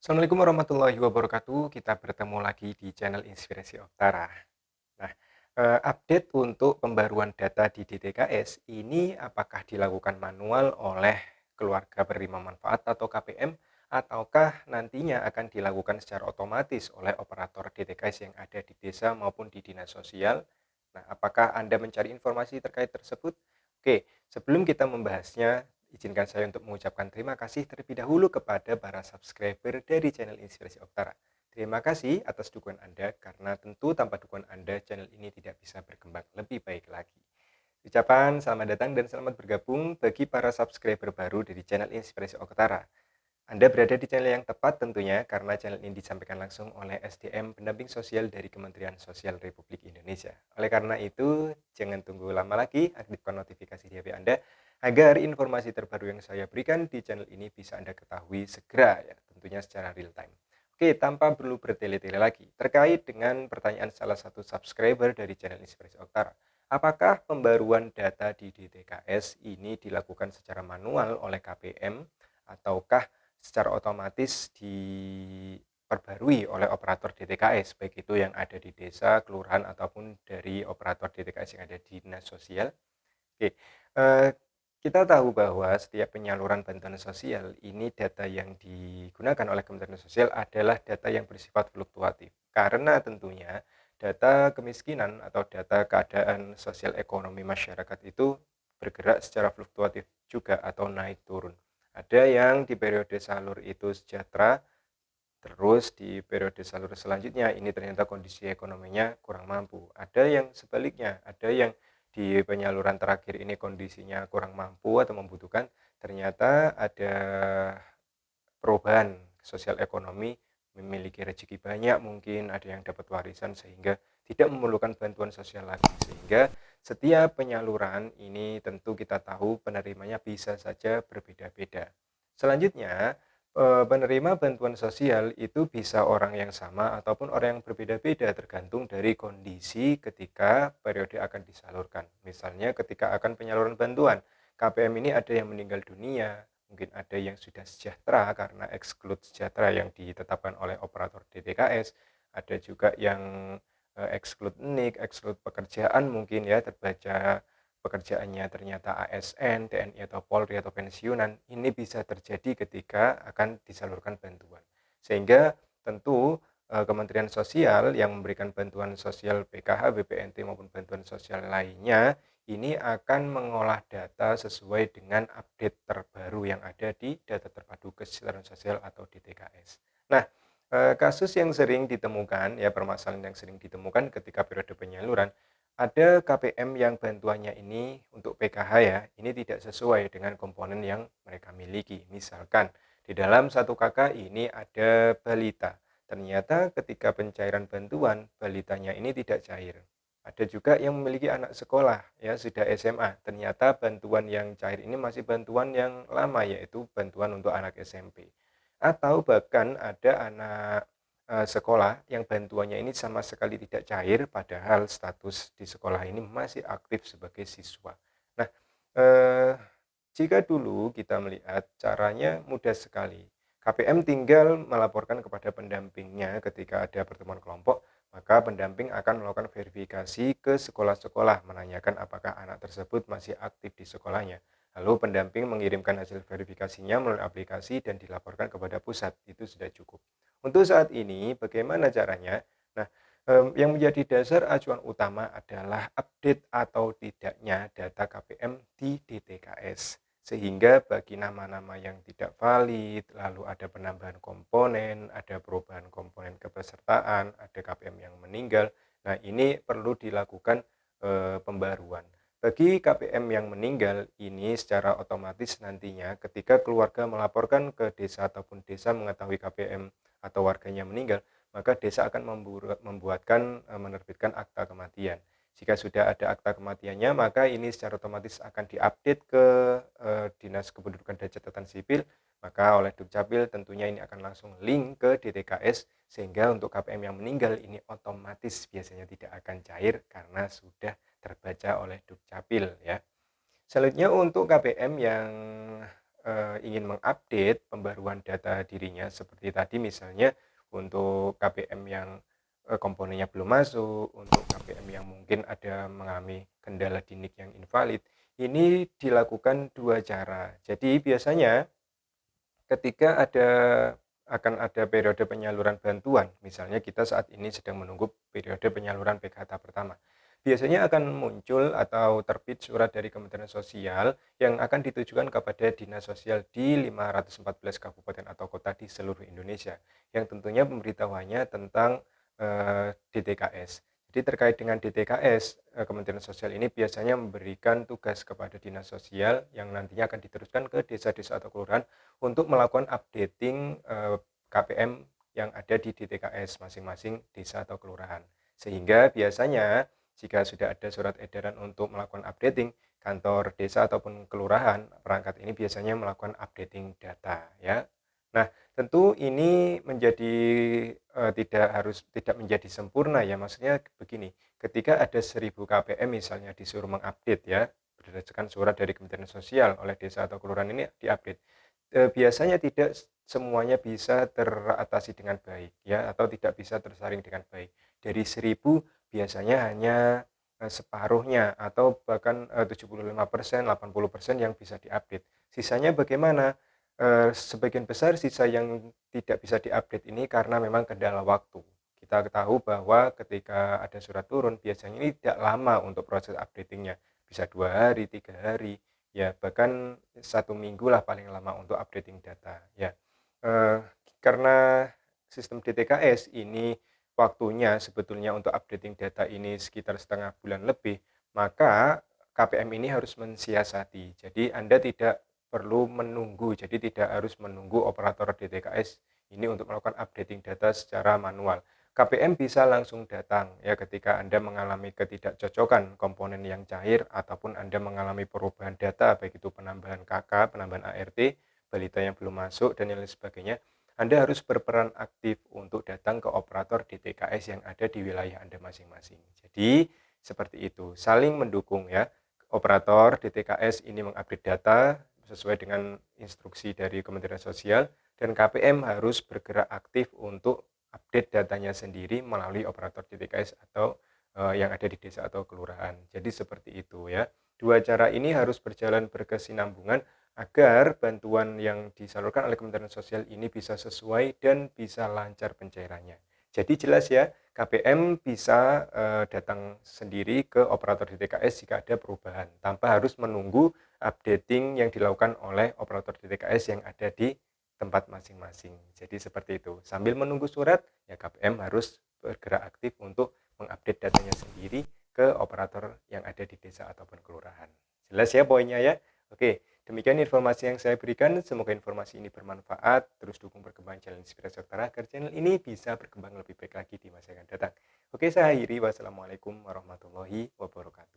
Assalamualaikum warahmatullahi wabarakatuh. Kita bertemu lagi di channel Inspirasi Oktara. Nah, update untuk pembaruan data di DTKS ini apakah dilakukan manual oleh keluarga penerima manfaat atau KPM ataukah nantinya akan dilakukan secara otomatis oleh operator DTKS yang ada di desa maupun di dinas sosial? Nah, apakah Anda mencari informasi terkait tersebut? Oke, sebelum kita membahasnya, izinkan saya untuk mengucapkan terima kasih terlebih dahulu kepada para subscriber dari channel Inspirasi Oktara. Terima kasih atas dukungan Anda, karena tentu tanpa dukungan Anda, channel ini tidak bisa berkembang lebih baik lagi. Ucapan selamat datang dan selamat bergabung bagi para subscriber baru dari channel Inspirasi Oktara. Anda berada di channel yang tepat tentunya, karena channel ini disampaikan langsung oleh SDM Pendamping Sosial dari Kementerian Sosial Republik Indonesia. Oleh karena itu, jangan tunggu lama lagi, aktifkan notifikasi di HP Anda, agar informasi terbaru yang saya berikan di channel ini bisa Anda ketahui segera, ya, tentunya secara real time. Oke, tanpa perlu bertele-tele lagi, terkait dengan pertanyaan salah satu subscriber dari channel Inspirasi Oktara, apakah pembaruan data di DTKS ini dilakukan secara manual oleh KPM, ataukah secara otomatis diperbarui oleh operator DTKS, baik itu yang ada di desa, kelurahan, ataupun dari operator DTKS yang ada di dinas sosial? Oke, kita tahu bahwa setiap penyaluran bantuan sosial ini data yang digunakan oleh Kementerian Sosial adalah data yang bersifat fluktuatif. Karena tentunya data kemiskinan atau data keadaan sosial ekonomi masyarakat itu bergerak secara fluktuatif juga atau naik turun. Ada yang di periode salur itu sejahtera, terus di periode salur selanjutnya ini ternyata kondisi ekonominya kurang mampu. Ada yang sebaliknya, ada yang di penyaluran terakhir ini kondisinya kurang mampu atau membutuhkan, ternyata ada perubahan sosial ekonomi, memiliki rezeki banyak, mungkin ada yang dapat warisan sehingga tidak memerlukan bantuan sosial lagi. Sehingga setiap penyaluran ini tentu kita tahu penerimanya bisa saja berbeda-beda. Selanjutnya, penerima bantuan sosial itu bisa orang yang sama ataupun orang yang berbeda-beda tergantung dari kondisi ketika periode akan disalurkan. Misalnya ketika akan penyaluran bantuan, KPM ini ada yang meninggal dunia, mungkin ada yang sudah sejahtera karena exclude sejahtera yang ditetapkan oleh operator DTKS, ada juga yang exclude NIK, exclude pekerjaan mungkin ya, terbaca pekerjaannya ternyata ASN, TNI atau Polri atau pensiunan. Ini bisa terjadi ketika akan disalurkan bantuan. Sehingga tentu Kementerian Sosial yang memberikan bantuan sosial PKH, BPNT maupun bantuan sosial lainnya ini akan mengolah data sesuai dengan update terbaru yang ada di Data Terpadu Kesejahteraan Sosial atau DTKS. Nah, kasus yang sering ditemukan, ya permasalahan yang sering ditemukan ketika periode penyaluran, ada KPM yang bantuannya ini untuk PKH ya, ini tidak sesuai dengan komponen yang mereka miliki. Misalkan di dalam satu KK ini ada balita. Ternyata ketika pencairan bantuan, balitanya ini tidak cair. Ada juga yang memiliki anak sekolah, ya sudah SMA. Ternyata bantuan yang cair ini masih bantuan yang lama, yaitu bantuan untuk anak SMP. Atau bahkan ada anak sekolah yang bantuannya ini sama sekali tidak cair, padahal status di sekolah ini masih aktif sebagai siswa. Nah, eh, jika dulu kita melihat caranya mudah sekali. KPM tinggal melaporkan kepada pendampingnya ketika ada pertemuan kelompok, maka pendamping akan melakukan verifikasi ke sekolah-sekolah, menanyakan apakah anak tersebut masih aktif di sekolahnya. Lalu pendamping mengirimkan hasil verifikasinya melalui aplikasi dan dilaporkan kepada pusat. Itu sudah cukup. Untuk saat ini, bagaimana caranya? Nah, yang menjadi dasar acuan utama adalah update atau tidaknya data KPM di DTKS. Sehingga bagi nama-nama yang tidak valid, lalu ada penambahan komponen, ada perubahan komponen kepesertaan, ada KPM yang meninggal. Nah, ini perlu dilakukan pembaruan. Bagi KPM yang meninggal, ini secara otomatis nantinya ketika keluarga melaporkan ke desa ataupun desa mengetahui KPM atau warganya meninggal, maka desa akan membuatkan menerbitkan akta kematian. Jika sudah ada akta kematiannya, maka ini secara otomatis akan diupdate ke Dinas Kependudukan dan Catatan Sipil, maka oleh Dukcapil tentunya ini akan langsung link ke DTKS, sehingga untuk KPM yang meninggal ini otomatis biasanya tidak akan cair karena sudah terbaca oleh Dukcapil ya. Selanjutnya untuk KPM yang ingin mengupdate pembaruan data dirinya seperti tadi misalnya untuk KPM yang komponennya belum masuk, untuk KPM yang mungkin ada mengalami kendala di NIK yang invalid, ini dilakukan dua cara. Jadi biasanya ketika akan ada periode penyaluran bantuan, misalnya kita saat ini sedang menunggu periode penyaluran PKH pertama. Biasanya akan muncul atau terbit surat dari Kementerian Sosial yang akan ditujukan kepada dinas sosial di 514 kabupaten atau kota di seluruh Indonesia, yang tentunya pemberitahuannya tentang DTKS. Jadi terkait dengan DTKS, Kementerian Sosial ini biasanya memberikan tugas kepada dinas sosial yang nantinya akan diteruskan ke desa-desa atau kelurahan untuk melakukan updating KPM yang ada di DTKS masing-masing desa atau kelurahan. Sehingga biasanya jika sudah ada surat edaran untuk melakukan updating, kantor desa ataupun kelurahan perangkat ini biasanya melakukan updating data ya. Nah, tentu ini tidak menjadi sempurna ya. Maksudnya begini, ketika ada 1000 KPM misalnya disuruh mengupdate ya, berdasarkan surat dari Kementerian Sosial oleh desa atau kelurahan ini diupdate. Biasanya tidak semuanya bisa teratasi dengan baik ya, atau tidak bisa tersaring dengan baik. Dari 1000 biasanya hanya separuhnya atau bahkan 75%, 80% yang bisa diupdate. Sisanya bagaimana? Sebagian besar sisa yang tidak bisa diupdate ini karena memang kendala waktu. Kita tahu bahwa ketika ada surat turun biasanya ini tidak lama untuk proses updatingnya, bisa 2 hari, 3 hari, ya bahkan 1 minggu lah paling lama untuk updating data ya. Eee, karena sistem DTKS ini waktunya sebetulnya untuk updating data ini sekitar setengah bulan lebih, maka KPM ini harus mensiasati. Jadi Anda tidak perlu menunggu, jadi tidak harus menunggu operator DTKS ini untuk melakukan updating data secara manual. KPM bisa langsung datang ya ketika Anda mengalami ketidakcocokan komponen yang cair ataupun Anda mengalami perubahan data baik itu penambahan KK, penambahan ART, balita yang belum masuk dan lain sebagainya. Anda harus berperan aktif untuk datang ke operator DTKS yang ada di wilayah Anda masing-masing. Jadi seperti itu, saling mendukung ya. Operator DTKS ini mengupdate data sesuai dengan instruksi dari Kementerian Sosial dan KPM harus bergerak aktif untuk update datanya sendiri melalui operator DTKS atau yang ada di desa atau kelurahan. Jadi seperti itu ya. Dua cara ini harus berjalan berkesinambungan agar bantuan yang disalurkan oleh Kementerian Sosial ini bisa sesuai dan bisa lancar pencairannya. Jadi jelas ya, KPM bisa datang sendiri ke operator DTKS jika ada perubahan, tanpa harus menunggu updating yang dilakukan oleh operator DTKS yang ada di tempat masing-masing. Jadi seperti itu. Sambil menunggu surat, ya KPM harus bergerak aktif untuk mengupdate datanya sendiri ke operator yang ada di desa ataupun kelurahan. Jelas ya poinnya ya? Oke, demikian informasi yang saya berikan. Semoga informasi ini bermanfaat. Terus dukung perkembangan channel Inspirasi Oktara agar channel ini bisa berkembang lebih baik lagi di masa yang akan datang. Oke, saya akhiri. Wassalamualaikum warahmatullahi wabarakatuh.